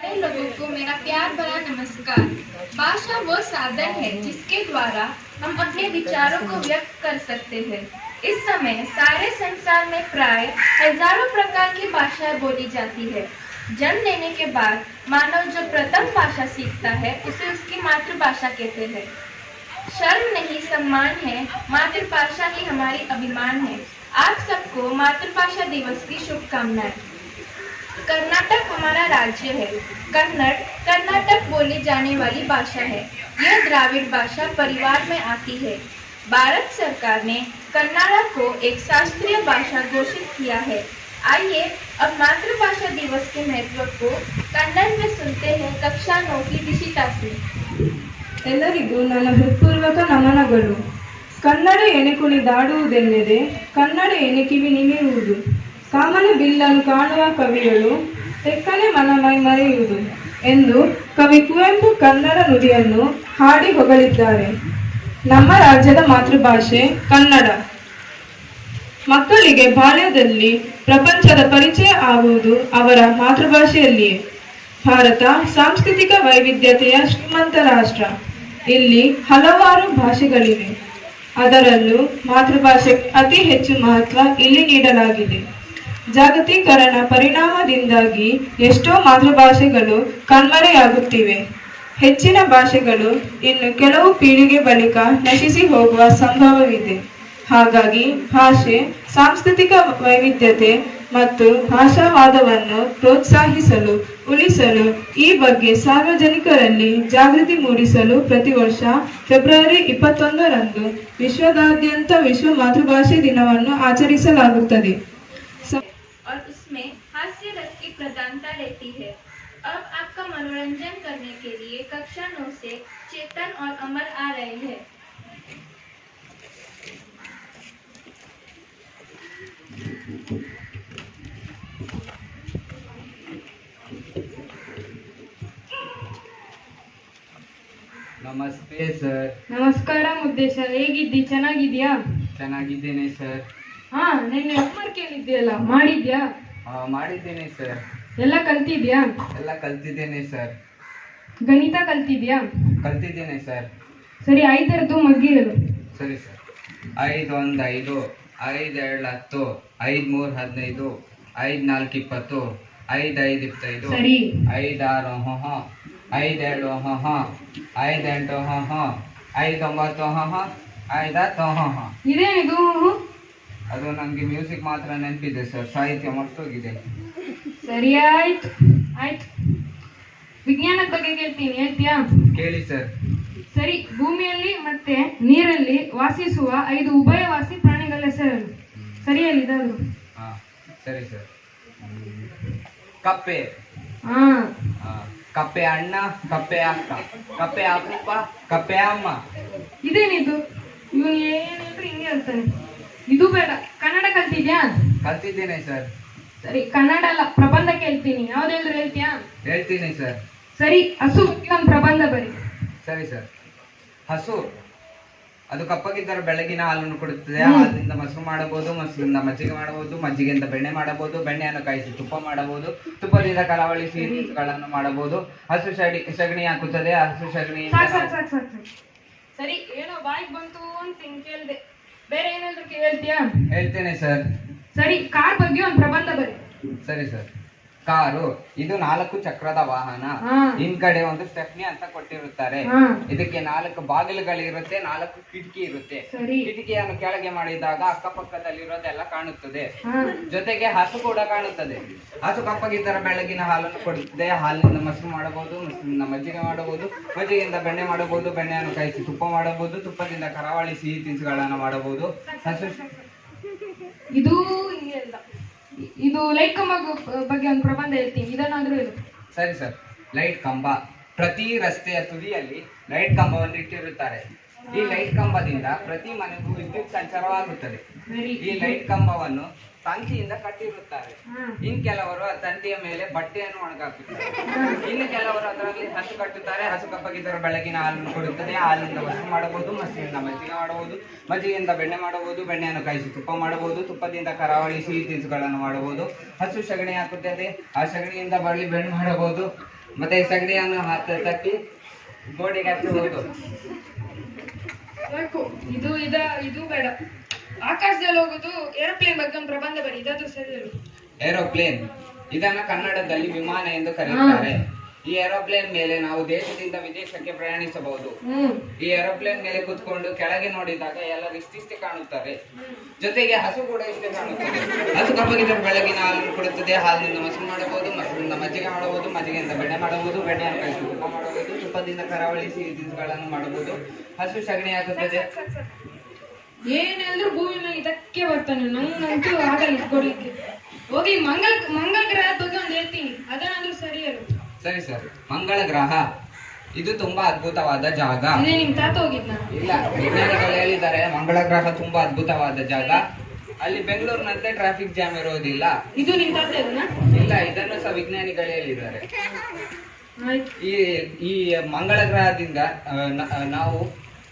सभी लोगों को मेरा प्यार भरा नमस्कार। भाषा वो साधन है जिसके द्वारा हम अपने विचारों को व्यक्त कर सकते हैं। इस समय सारे संसार में प्राय हजारों प्रकार की भाषाएं बोली जाती है। जन्म लेने के बाद मानव जो प्रथम भाषा सीखता है उसे उसकी मातृभाषा कहते हैं। शर्म नहीं, सम्मान है, मातृभाषा ही हमारी अभिमान है। आप सबको मातृभाषा दिवस की शुभकामनाएं। कर्नाटक हमारा राज्य है। कन्नड़ कर्नाटक बोली जाने वाली भाषा है। यह द्राविड़ भाषा परिवार में आती है। भारत सरकार ने कन्नड़ा को एक शास्त्रीय भाषा घोषित किया है। आइए अब मातृभाषा दिवस के महत्व को कन्नड़ में सुनते हैं कक्षा 9 की दिशिता से। ಎಲ್ಲರಿಗೂ ನನ್ನ ಹೃತ್ಪೂರ್ವಕ ನಮನಗಳು. ಕನ್ನಡ ಎನೆ ಕುಣಿದಾಡುವುದೆನ್ನೆದೆ, ಕನ್ನಡ ಎನೆ ಕಿವಿ ನಿಮಿರುವುದು, ಕಾಮನ ಬಿಲ್ಲನ್ನು ಕಾಣುವ ಕವಿಗಳು ತೆಕ್ಕನೆ ಮನಮೈ ಮರೆಯುವುದು ಎಂದು ಕವಿ ಕುವೆಂಪು ಕನ್ನಡ ನುಡಿಯನ್ನು ಹಾಡಿ ಹೊಗಳಿದ್ದಾರೆ. ನಮ್ಮ ರಾಜ್ಯದ ಮಾತೃಭಾಷೆ ಕನ್ನಡ. ಮಕ್ಕಳಿಗೆ ಬಾಲ್ಯದಲ್ಲಿ ಪ್ರಪಂಚದ ಪರಿಚಯ ಆಗುವುದು ಅವರ ಮಾತೃಭಾಷೆಯಲ್ಲಿಯೇ. ಭಾರತ ಸಾಂಸ್ಕೃತಿಕ ವೈವಿಧ್ಯತೆಯ ಶ್ರೀಮಂತ ರಾಷ್ಟ್ರ. ಇಲ್ಲಿ ಹಲವಾರು ಭಾಷೆಗಳಿವೆ. ಅದರಲ್ಲೂ ಮಾತೃಭಾಷೆ ಅತಿ ಹೆಚ್ಚು ಮಹತ್ವ ಇಲ್ಲಿ ನೀಡಲಾಗಿದೆ. ಜಾಗತೀಕರಣ ಪರಿಣಾಮದಿಂದಾಗಿ ಎಷ್ಟೋ ಮಾತೃಭಾಷೆಗಳು ಕಣ್ಮರೆಯಾಗುತ್ತಿವೆ. ಹೆಚ್ಚಿನ ಭಾಷೆಗಳು ಇನ್ನು ಕೆಲವು ಪೀಳಿಗೆ ಬಳಿಕ ನಶಿಸಿ ಹೋಗುವ ಸಂಭವವಿದೆ. ಹಾಗಾಗಿ ಭಾಷೆ, ಸಾಂಸ್ಕೃತಿಕ ವೈವಿಧ್ಯತೆ ಮತ್ತು ಭಾಷಾವಾದವನ್ನು ಪ್ರೋತ್ಸಾಹಿಸಲು, ಉಳಿಸಲು ಈ ಬಗ್ಗೆ ಸಾರ್ವಜನಿಕರಲ್ಲಿ ಜಾಗೃತಿ ಮೂಡಿಸಲು ಪ್ರತಿ ವರ್ಷ ಫೆಬ್ರವರಿ 21ರಂದು ವಿಶ್ವದಾದ್ಯಂತ ವಿಶ್ವ ಮಾತೃಭಾಷೆ ದಿನವನ್ನು ಆಚರಿಸಲಾಗುತ್ತದೆ. और उसमें हास्य रस की प्रधानता रहती है। अब आपका मनोरंजन करने के लिए कक्षा 9 से चेतन और अमर आ रहे हैं। ನಮಸ್ತೆ ಸರ್. ನಮಸ್ಕಾರ ಮುದ್ದೇಶ, ಹೇಗಿದ್ದಿ? ಚೆನ್ನಾಗಿದ್ಯಾ? ಚೆನ್ನಾಗಿದ್ದೇನೆ ಸರ್. ಹಾ, ನಿನ್ನೆ ಹೋಮ್ವರ್ಕ್ ಕೇಳಿದ್ಯಲ್ಲ, ಮಾಡಿದ್ಯಾ? ಮಾಡಿದ್ದೇನೆ ಸರ್. ಎಲ್ಲ ಕಲ್ತಿದ್ಯಾ? ಎಲ್ಲ ಕಲ್ತಿದ್ದೇನೆ ಸರ್. ಗಣಿತ ಕಲ್ತಿದ್ಯಾ? ಕಲ್ತಿದ್ದೇನೆ ಸರ್. ಸರಿ, 5ರದ್ದು ಮಗ್ಗಿ ಹೇಳು. ಸರಿ ಸರ್. 5 1 5, 5 2 10, 5 3 15, 5 4 20, 5 5 25, ಸರಿ. 5 6 5 7 5 8 5 9 5 10. ಇದೇನಿದು? ಅದು ನನಗೆ ಮ್ಯೂಸಿಕ್ ಮಾತ್ರ ನೆನಪಿದೆ ಸರ್, ಸಾಹಿತ್ಯ ಮರ್ತೋಗಿದೆ. ಸರಿ, ಆಯ್ತು. ವಿಜ್ಞಾನದ ಬಗ್ಗೆ ಕೇಳ್ತೀನಿ, ಹೇಳ್ತೀಯಾ? ಕೇಳಿ ಸರ್. ಸರಿ, ಭೂಮಿಯಲ್ಲಿ ಮತ್ತೆ ನೀರಲ್ಲಿ ವಾಸಿಸುವ 5 ಉಭಯವಾಸಿ ಪ್ರಾಣಿಗಳ ಹೆಸರು ಸರಿ ಹೇಳಿದಾದ್ರು. ಸರಿ ಸರ್. ಕಪ್ಪೆ. ಹಾ. ಕಪ್ಪೆ ಅಣ್ಣ, ಕಪ್ಪೆ ಅಕ್ಕ, ಕಪ್ಪೆ ಅಪ್ಪ, ಕಪ್ಪೆ ಅಮ್ಮ. ಇದೇನಿದು? ಇವನು ಏನಿದ್ರು ಹಿಂಗೆ ಹೇಳ್ತಾನೆ. ಇದು ಬೇಡ. ಕನ್ನಡ ಕಲ್ತಿದ್ಯಾ? ಕಲ್ತಿದ್ದೇನೆ ಸರ್. ಸರಿ, ಕನ್ನಡ ಅಲ್ಲ, ಪ್ರಬಂಧ ಕೇಳ್ತೀನಿ. ಯಾವ್ದಾದ್ರು ಹೇಳ್ತೀಯಾ? ಹೇಳ್ತೀನಿ ಸರ್. ಸರಿ, ಹಸು ಬಗ್ಗೆ ಒಂದು ಪ್ರಬಂಧ ಬರಿ. ಸರಿ ಸರ್. ಹಸು ಅದು ಕಪ್ಪಗಿದ್ದರೆ ಬೆಳಗಿನ ಹಾಲನ್ನು ಕೊಡುತ್ತದೆ. ಹಾಲಿನಿಂದ ಮೊಸರು ಮಾಡಬಹುದು, ಮೊಸರಿಂದ ಮಜ್ಜಿಗೆ ಮಾಡಬಹುದು, ಮಜ್ಜಿಗೆಯಿಂದ ಬೆಣ್ಣೆ ಮಾಡಬಹುದು, ಬೆಣ್ಣೆಯನ್ನು ಕಾಯಿಸಿ ತುಪ್ಪ ಮಾಡಬಹುದು, ತುಪ್ಪದಿಂದ ಕರಾವಳಿ ಸಿಹಿಗಳನ್ನು ಮಾಡಬಹುದು. ಹಸು ಸಗಣಿ ಹಾಕುತ್ತದೆ. ಹಸು ಸಗಣಿ. ಸರಿ, ಏನೋ ಬಾಯಿಗೆ ಬಂತು ಅಂತ ಕೇಳ್ದೆ. ಬೇರೆ ಏನಾದ್ರು ಹೇಳ್ತೀಯಾ? ಹೇಳ್ತೇನೆ ಸರ್. ಸರಿ, ಕಾರ್ ಬಗ್ಗೆ ಒಂದು ಪ್ರಬಂಧ ಬರಿ. ಸರಿ ಸರ್. ಕಾರು ಇದು 4 ಚಕ್ರದ ವಾಹನ. ಹಿಂದ್ಗಡೆ ಒಂದು ಸ್ಟೆಪ್ನಿ ಅಂತ ಕೊಟ್ಟಿರುತ್ತಾರೆ. ಇದಕ್ಕೆ 4 ಬಾಗಿಲುಗಳಿರುತ್ತೆ, 4 ಕಿಟಕಿ ಇರುತ್ತೆ. ಕಿಟಕಿಯನ್ನು ಕೆಳಗೆ ಮಾಡಿದಾಗ ಅಕ್ಕಪಕ್ಕದಲ್ಲಿರೋದೆಲ್ಲ ಕಾಣುತ್ತದೆ. ಜೊತೆಗೆ ಹಸು ಕೂಡ ಕಾಣುತ್ತದೆ. ಹಸು ಕಪ್ಪಗಿದ್ದರೆ ಬೆಳಗಿನ ಹಾಲನ್ನು ಕೊಡುತ್ತದೆ. ಹಾಲಿನಿಂದ ಮೊಸರು ಮಾಡಬಹುದು, ಮೊಸರಿನಿಂದ ಮಜ್ಜಿಗೆ ಮಾಡಬಹುದು, ಮಜ್ಜಿಗೆಯಿಂದ ಬೆಣ್ಣೆ ಮಾಡಬಹುದು, ಬೆಣ್ಣೆಯನ್ನು ಕಾಯಿಸಿ ತುಪ್ಪ ಮಾಡಬಹುದು, ತುಪ್ಪದಿಂದ ಕರಾವಳಿ ಸಿಹಿ ತಿನಿಸುಗಳನ್ನು ಮಾಡಬಹುದು. ಹಸು ಇದು ಇದು ಲೈಟ್ ಕಂಬ ಬಗ್ಗೆ ಒಂದು ಪ್ರಬಂಧ ಹೇಳ್ತೀನಿ, ಇದನ್ನಾದ್ರೂ ಹೇಳು. ಸರಿ ಸರ್. ಲೈಟ್ ಕಂಬ. ಪ್ರತಿ ರಸ್ತೆಯ ತುದಿಯಲ್ಲಿ ಲೈಟ್ ಕಂಬವನ್ನು ಇಟ್ಟಿರುತ್ತಾರೆ. ಈ ಲೈಟ್ ಕಂಬದಿಂದ ಪ್ರತಿ ಮನೆಗೂ ವಿದ್ಯುತ್ ಸಂಚಾರವಾಗುತ್ತದೆ. ಈ ಲೈಟ್ ಕಂಬವನ್ನು ತಂತಿಯಿಂದ ಕಟ್ಟಿರುತ್ತಾರೆ. ಇನ್ ಕೆಲವರು ಆ ತಂತಿಯ ಮೇಲೆ ಬಟ್ಟೆಯನ್ನು ಒಣಗಾಕುತ್ತಾರೆ. ಇನ್ನು ಕೆಲವರು ಅದರಲ್ಲಿ ಹಸು ಕಟ್ಟುತ್ತಾರೆ. ಹಸು ಕಪ್ಪಗಿದ್ದರ ಬೆಳಗಿನ ಹಾಲನ್ನು ಕೊಡುತ್ತದೆ. ಹಾಲಿನಿಂದ ಮೊಸರು ಮಾಡಬಹುದು, ಮೊಸರಿನಿಂದ ಮಜ್ಜಿಗೆ ಮಾಡಬಹುದು, ಮಜ್ಜಿಗೆಯಿಂದ ಬೆಣ್ಣೆ ಮಾಡಬಹುದು, ಬೆಣ್ಣೆಯನ್ನು ಕಾಯಿಸಿ ತುಪ್ಪ ಮಾಡಬಹುದು, ತುಪ್ಪದಿಂದ ಕರಾವಳಿ ಸಿಹಿ ತಿನಿಸುಗಳನ್ನು ಮಾಡಬಹುದು. ಹಸು ಸಗಣಿ ಹಾಕುತ್ತದೆ, ಆ ಸಗಣಿಯಿಂದ ಬರಲಿ ಬೆಣ್ಣೆ ಮಾಡಬಹುದು. ಮತ್ತೆ ಸಗಣಿಯನ್ನು ತಟ್ಟಿ ಗೋಡೆಗೆ ಹಚ್ಚಬಹುದು. ಇದು ಬೇಡ. ಆಕಾಶದಲ್ಲಿ ಹೋಗುದು ಏರೋಪ್ಲೇನ್ ಬಗ್ಗೆ ಒಂದು ಪ್ರಬಂಧ ಬರೀ, ಇದಾದ್ರೂ ಸರಿ ಹೇಳು. ಏರೋಪ್ಲೇನ್, ಇದನ್ನ ಕನ್ನಡದಲ್ಲಿ ವಿಮಾನ ಎಂದು ಕರೆಯುತ್ತಾರೆ. ಈ ಏರೋಪ್ಲೇನ್ ಮೇಲೆ ನಾವು ದೇಶದಿಂದ ವಿದೇಶಕ್ಕೆ ಪ್ರಯಾಣಿಸಬಹುದು. ಈ ಏರೋಪ್ಲೇನ್ ಮೇಲೆ ಕುತ್ಕೊಂಡು ಕೆಳಗೆ ನೋಡಿದಾಗ ಎಲ್ಲರೂ ಇಷ್ಟಿಷ್ಟೇ ಕಾಣುತ್ತಾರೆ. ಜೊತೆಗೆ ಹಸು ಕೂಡ ಇಷ್ಟೇ ಕಾಣುತ್ತದೆ. ಹಸು ಕಪ್ಪಗಿದ್ದರೆ ಬೆಳಗಿನ ಹಾಲನ್ನು ಕೊಡುತ್ತದೆ. ಹಾಲಿನಿಂದ ಮೊಸರು ಮಾಡಬಹುದು, ಮೊಸರಿನಿಂದ ಮಜ್ಜಿಗೆ ಮಾಡಬಹುದು, ಮಜ್ಜಿಗೆಯಿಂದ ಬೆಣ್ಣೆ ಮಾಡಬಹುದು, ಬೆಣ್ಣೆಯನ್ನು ಕಾಯಿಸಿ ತುಪ್ಪ ಮಾಡಬಹುದು, ತುಪ್ಪದಿಂದ ಕರಾವಳಿ ಸಿಹಿ ತಿನಿಸುಗಳನ್ನು ಮಾಡಬಹುದು. ಹಸು ಸಗಣಿ ಹಾಕುತ್ತದೆ. ಏನೆಲ್ಲರೂ ಭೂಮಿ ಮೇಲೆ ಇದಕ್ಕೆ ಬರ್ತಾನೆ. ನಂಗಂತೂ ಆಗಲ್ಲ ಕೊಡ್ಲಿಕ್ಕೆ. ಹೋಗಿ ಮಂಗಳ ಗ್ರಹದ ಬಗ್ಗೆ ಒಂದು ಹೇಳ್ತೀನಿ, ಅದನ್ನಾದ್ರೂ ಸರಿ ಹೇಳು. ಸರಿ ಸರ್. ಮಂಗಳ ಗ್ರಹ ಇದು ತುಂಬಾ ಅದ್ಭುತವಾದ ಜಾಗ. ನಿಮ್ ತಾತ ಹೋಗಿದ್ನ? ಇಲ್ಲ, ವಿಜ್ಞಾನಿಗಳು ಹೇಳಿದ್ದಾರೆ ಮಂಗಳ ಗ್ರಹ ತುಂಬಾ ಅದ್ಭುತವಾದ ಜಾಗ. ಅಲ್ಲಿ ಬೆಂಗಳೂರಿನಂತೆ ಟ್ರಾಫಿಕ್ ಜಾಮ್ ಇರೋದಿಲ್ಲ. ಇದು ನಿಮ್ ತಾತ ಇಲ್ಲ, ಇದನ್ನು ಸಹ ವಿಜ್ಞಾನಿಗಳು ಹೇಳಿದ್ದಾರೆ. ಈ ಮಂಗಳ ಗ್ರಹದಿಂದ ನಾವು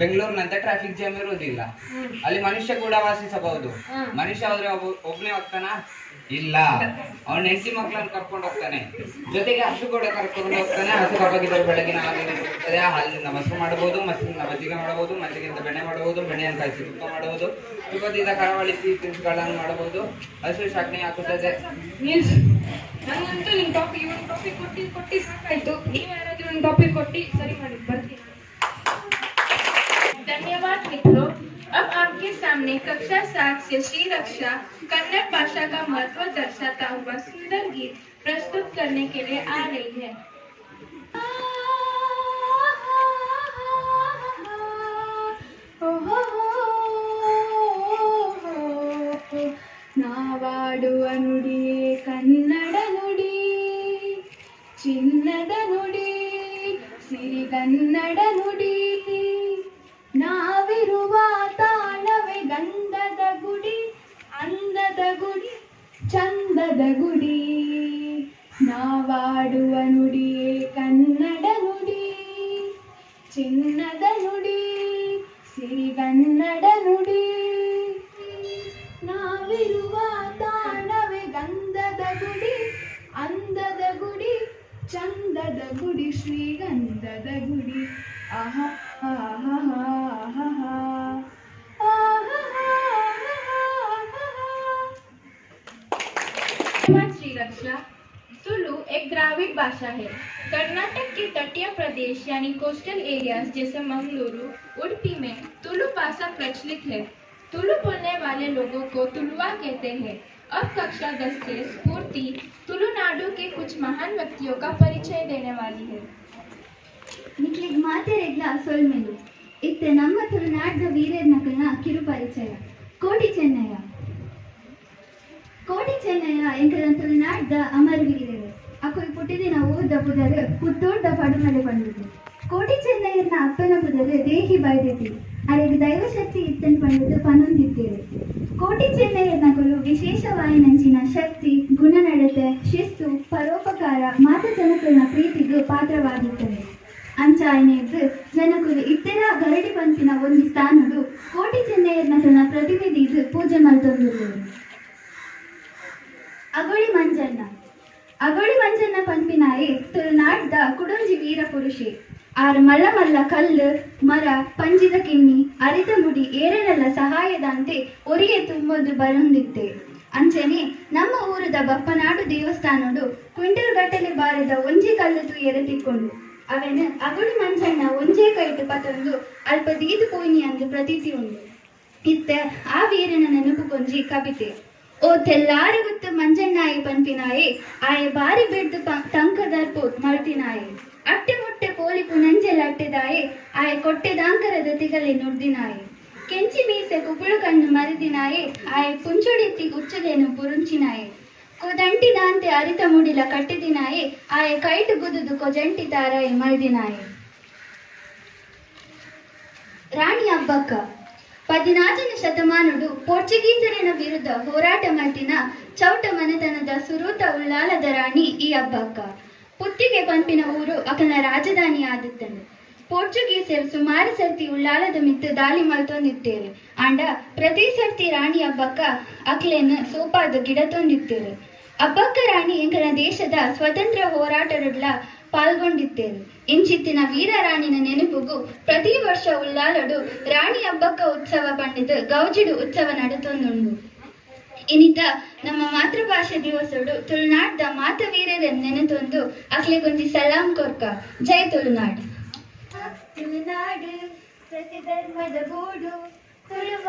ಬೆಂಗಳೂರಿನಂತೆ ಟ್ರಾಫಿಕ್ ಜಾಮ್ ಇರುವುದಿಲ್ಲ. ಅಲ್ಲಿ ಮನುಷ್ಯ ಕೂಡ ವಾಸಿಸಬಹುದು. ಮನುಷ್ಯ ಆದ್ರೆ ಒಬ್ನೇ ಹೋಗ್ತಾನ? ಇಲ್ಲ, ಅವನ ಹೆಂಡತಿ ಮಕ್ಕಳನ್ನು ಕರ್ಕೊಂಡು ಹೋಗ್ತಾನೆ. ಜೊತೆಗೆ ಹಸು ಕೂಡ ಕರ್ಕೊಂಡು ಹೋಗ್ತಾನೆ. ಹಸು ಕಪ್ಪಗಿದ್ದರೆ ಬೆಳಗಿನ ಹಾಲಿನ ಕೊಡುತ್ತದೆ. ಹಾಲಿನಿಂದ ಮೊಸರು ಮಾಡಬಹುದು, ಮೊಸರಿನಿಂದ ಮಜ್ಜಿಗೆ ಮಾಡಬಹುದು, ಮಜ್ಜಿಗೆಯಿಂದ ಬೆಣ್ಣೆ ಮಾಡಬಹುದು, ಬೆಣ್ಣೆಯನ್ನು ಕಾಯಿಸಿ ತುಪ್ಪ ಮಾಡಬಹುದು, ತುಪ್ಪದಿಂದ ಕರಾವಳಿ ಸಿಹಿ ತಿನಿಸುಗಳನ್ನು ಮಾಡಬಹುದು. ಹಸು ಸಗಣಿ ಹಾಕುತ್ತದೆ. ನಂಗಂತೂ ನಿಮ್ ಟಾಪಿಕ್ ಕೊಟ್ಟಿ ಸಾಕಾಯ್ತು. ನೀವ್ ಯಾರಾದ್ರೂ ಒಂದು ಟಾಪಿಕ್ ಕೊಟ್ಟಿ ಸರಿ ಮಾಡಿ ಬರ್ತೀನಿ. धन्यवाद मित्रों। अब आपके सामने कक्षा 7 से श्री रक्षा कन्नड़ भाषा का महत्व दर्शाता हुआ सुंदर गीत प्रस्तुत करने के लिए आ रही है। ನಾವಾಡುವ ನುಡಿಯೇ ಕನ್ನಡ ನುಡಿ, ಚಿನ್ನದ ನುಡಿ, ಸಿರಿಗನ್ನಡ ನುಡಿ. ನಾವಿರುವ ತಾಣವೇ ಗಂಧದ ಗುಡಿ, ಅಂದದ ಗುಡಿ, ಚಂದದ ಗುಡಿ. ನಾವಾಡುವ ನುಡಿಯೇ ಕನ್ನಡ ನುಡಿ, ಚಿನ್ನದ ನುಡಿ, ಸಿರಿಗನ್ನಡ ನುಡಿ. ನಾವಿರುವ ತಾಣವೇ ಗಂಧದ ಗುಡಿ, ಅಂದದ ಗುಡಿ, ಚಂದದ ಗುಡಿ, ಶ್ರೀಗಂಧದ ಗುಡಿ. ಆಹಾ ಆಹಾ ಆಹಾ श्री रक्षा। तुलु एक द्राविड़ भाषा है। कर्नाटक के तटीय प्रदेश यानी कोस्टल एरियाज जैसे मंगलुरु, उडुपी में तुलु भाषा प्रचलित है। तुलु बोलने वाले लोगों को तुलुआ कहते हैं। अब कक्षा 10 से स्फूर्ति तुलुनाडु के कुछ महान व्यक्तियों का परिचय देने वाली है। ನಿಕ್ಲಿಗ್ ಮಾತೆರೆಗ್ಲ ಸೊಲ್ಮೆಲು ಇತ್ತೆ ನಮ್ಮ ತುಳುನಾಡ್ದ ವೀರರ್ನಕಲ್ನ ಕಿರು ಪರಿಚಯ. ಕೋಟಿ ಚೆನ್ನಯ್ಯ ಎಂಕಲ ತುಳುನಾಡ್ದ ಅಮರ ವೀರರು. ಅಕುಲ್ ಪುಟ್ಟಿದಿನ ಊರ್ದ ಪುದರು ಪುತ್ತೂರ್ದ ಪಡುಮಲೆ ಬಂದಿದ್ದು. ಕೋಟಿ ಚೆನ್ನಯ್ಯನ ಅಪ್ಪನ ಪುದರು ದೇಹಿ ಬೈದತಿ ಅರೆಗೆ ದೈವಶಕ್ತಿ ಇತ್ತನ್ ಪಂಡದು ಪನೊಂದಿದ್ದೇವೆ. ಕೋಟಿ ಚೆನ್ನಯ್ಯನಕಲು ವಿಶೇಷವಾಯಿನಂಚಿನ ಶಕ್ತಿ, ಗುಣನಡತೆ, ಶಿಸ್ತು, ಪರೋಪಕಾರ ಮಾತ ಜನಕಲ್ನ ಪ್ರೀತಿಗೂ ಪಾತ್ರವಾಗಿದ್ದಾರೆ. ಅಂಚಾಯನೆದ್ದು ಜನಕುಲು ಇತ್ತೆರ ಗರಡಿ ಪಂಪಿನ ಒಂದು ಸ್ಥಾನಡು ಕೋಟಿ ಚೆನ್ನಯ್ಯನಕಲ್ನ ಪ್ರತಿನಿಧಿದು ಪೂಜೆ ಮಲ್ತೊಂದಿರುವರು. ಅಗೋಳಿ ಮಂಜಣ್ಣ ಪಂಪಿನಾಯಿ ತುಳುನಾಡ್ದ ಕುಡಂಜಿ ವೀರ ಪುರುಷಿ. ಆರು ಮಲ್ಲ ಮಲ್ಲ ಕಲ್ಲು ಮರ ಪಂಜಿದ ಕಿಣ್ಣಿ ಅರಿತ ಮುಡಿ ಏರನೆಲ್ಲ ಸಹಾಯದಂತೆ ಒರಿಗೆ ತುಂಬೋದು ಬರೊಂದಿತ್ತೆ. ಅಂಚನೆ ನಮ್ಮ ಊರದ ಬಪ್ಪನಾಡು ದೇವಸ್ಥಾನಡು ಕ್ವಿಂಟಲ್ ಗಟ್ಟಲೆ ಬಾರದ ಒಂಜಿ ಕಲ್ಲುತು ಎರತಿಕೊಂಡು ಅವನು ಅಗೋಳಿ ಮಂಜಣ್ಣ ಒಂಜೇ ಕೈಟು ಪತೊಂದು ಅಲ್ಪ ದೀದು ಪೋಯ್ನಿ ಅಂದು ಪ್ರತೀತಿ ಉಂಡು. ಇತ್ತೆ ಆ ವೀರನ ನೆನಪು ಕೊಂಜಿ ಕವಿತೆ. ಓ ತೆಲ್ಲಾರಿ ಗುತ್ತು ಮಂಜಣ್ಣಾಯಿ ಪಂಪಿನಾಯಿ ಆಯ ಬಾರಿ ಬಿಡ್ದು ತಂಕದರ್ಪು ಮಲ್ತಿನಾಯಿ ಅಟ್ಟೆ ಮುಟ್ಟೆ ಪೋಲಿಪು ನಂಜೆಲ್ ಅಟ್ಟೆದಾಯಿ ಆಯ ಕೊಟ್ಟೆದಾಂಕರದ ತಿಗಲೆ ನುಡ್ದಿನಾಯಿ ಕೆಂಚಿ ಮೀಸೆ ಕುಪುಳು ಕಣ್ಣು ಮರಿದಿನಾಯಿ ಆಯ ಪುಂಚುಡಿತ್ತಿ ಗುಚ್ಚದೇನು ಪುರುಂಚಿನಾಯಿ ಕೊದಂಟಿದಾಂತೆ ಅರಿತ ಮುಡಿಲ ಕಟ್ಟಿದಿನಾಯಿ ಆಯ ಕೈಟು ಗುದುದು ಕೊಜಂಟಿ ತಾರಾಯಿ ಮಲ್ದಿನಾಯಿ. ರಾಣಿ ಅಬ್ಬಕ್ಕ 16ನೇ ಶತಮಾನಡು ಪೋರ್ಚುಗೀಸರಿನ ವಿರುದ್ಧ ಹೋರಾಟ ಮಲ್ತಿನ ಚೌಟ ಮನೆತನದ ಸುರೂತ ಉಳ್ಳಾಲದ ರಾಣಿ ಈ ಹಬ್ಬಕ್ಕ ಪುತ್ತಿಗೆ ಪಂಪಿನ ಊರು ಅಕನ ರಾಜಧಾನಿ ಆದಿತ್ತಂಡು. ಪೋರ್ಚುಗೀಸರು ಸುಮಾರು ಸರ್ತಿ ಉಳ್ಳಾಲದ ಮಿತ್ತು ದಾಳಿ ಮಲ್ತೊಂದಿತ್ತೇರು. ಆಂಡ ಪ್ರತಿ ಸರ್ತಿ ರಾಣಿ ಹಬ್ಬಕ್ಕ ಅಕ್ಲೆನ್ ಸೋಪಾದ ಗಿಡ ತೊಂದಿತ್ತೇರು. ಹಬ್ಬಕ್ಕ ರಾಣಿ ಎಂಕನ ದೇಶದ ಸ್ವತಂತ್ರ ಹೋರಾಟಡ್ಲ ಪಾಲ್ಗೊಂಡಿತ್ತೇರು. ಇಂಚಿತ್ತಿನ ವೀರ ರಾಣಿನ ನೆನಪುಗು ಪ್ರತಿ ವರ್ಷ ಉಳ್ಳಾಲಡು ರಾಣಿ ಹಬ್ಬಕ್ಕ ಉತ್ಸವ ಪಂಡಿತ ಗೌಜಿಡು ಉತ್ಸವ ನಡತೊಂದುಂಡು. ಇನಿತ ನಮ್ಮ ಮಾತೃಭಾಷೆ ದಿವಸಡು ತುಳುನಾಡ್ದ ಮಾತವೀರರನ್ನು ನೆನೆತೊಂದು ಅಕ್ಲೆಗೊಂದಿ ಸಲಾಂ ಕೊರ್ಕ. ಜೈ ತುಳುನಾಡು. ತುಳುನಾಡು ಪ್ರತಿ ಧರ್ಮದ ಗೂಡು, ತುಳುವ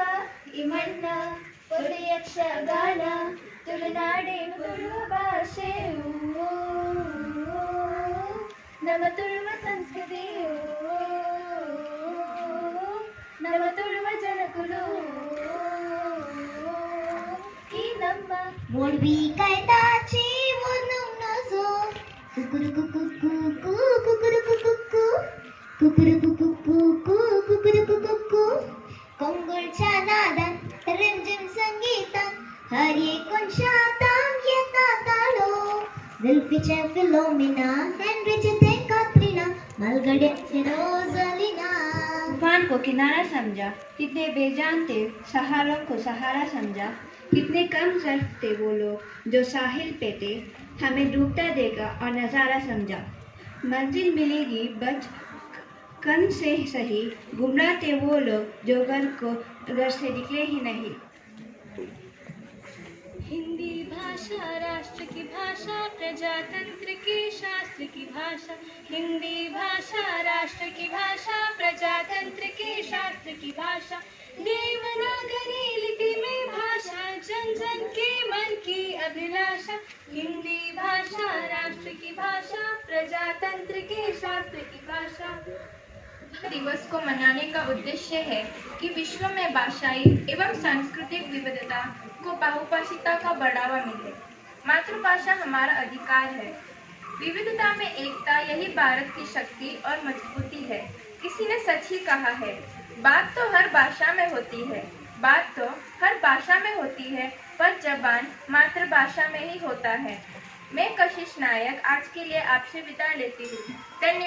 ಈ ಮಣ್ಣ ಒಂದು ಯಕ್ಷಗಾನ, ತುಳುನಾಡೇ ತುಳುವ ಭಾಷೆಯು, ನಮ್ಮ ತುಳುವ ಸಂಸ್ಕೃತಿಯು, ನಮ್ಮ ತುಳುವ ಜನಕುಲು ಈ ನಮ್ಮ Molbi kaitachi wonum naso kukuru kukuku kukuru kukuku kukuru kukuku kukuru kukuku kongul chanadan rimjim sangeetam hari kunshatam yetatalo Wilfiche Philomena Henriette Katrina Malgade Rosalina तूफान को किनारा समझा, कितने बेजान थे सहारों को सहारा समझा, कितने कम सर्फ थे वो लोग जो साहिल पे थे, हमें डूबता देगा और नज़ारा समझा। मंजिल मिलेगी बच कन से सही, गुमराह थे वो लोग जो घर से निकले ही नहीं। हिंदी भाषा राष्ट्र की भाषा, प्रजातंत्र की शास्त्र की भाषा। हिंदी भाषा राष्ट्र की भाषा, प्रजातंत्र की शास्त्र की भाषा। देवनागरी लिपि में भाषा, जन जन के मन की अभिलाषा। हिंदी भाषा राष्ट्र की भाषा, प्रजातंत्र के शास्त्र की भाषा। दिवस को मनाने का उद्देश्य है कि विश्व में भाषाई एवं सांस्कृतिक विविधता को बहुभाषिता का बढ़ावा मिले। मातृभाषा हमारा अधिकार है। विविधता में एकता यही भारत की शक्ति और मजबूती है। किसी ने सच ही कहा है, बात तो हर भाषा में होती है, बात तो हर भाषा में होती है, पर जबान मातृभाषा में ही होता है। मैं कशिश नायक आज के लिए आपसे विदा लेती हूँ। धन्यवाद।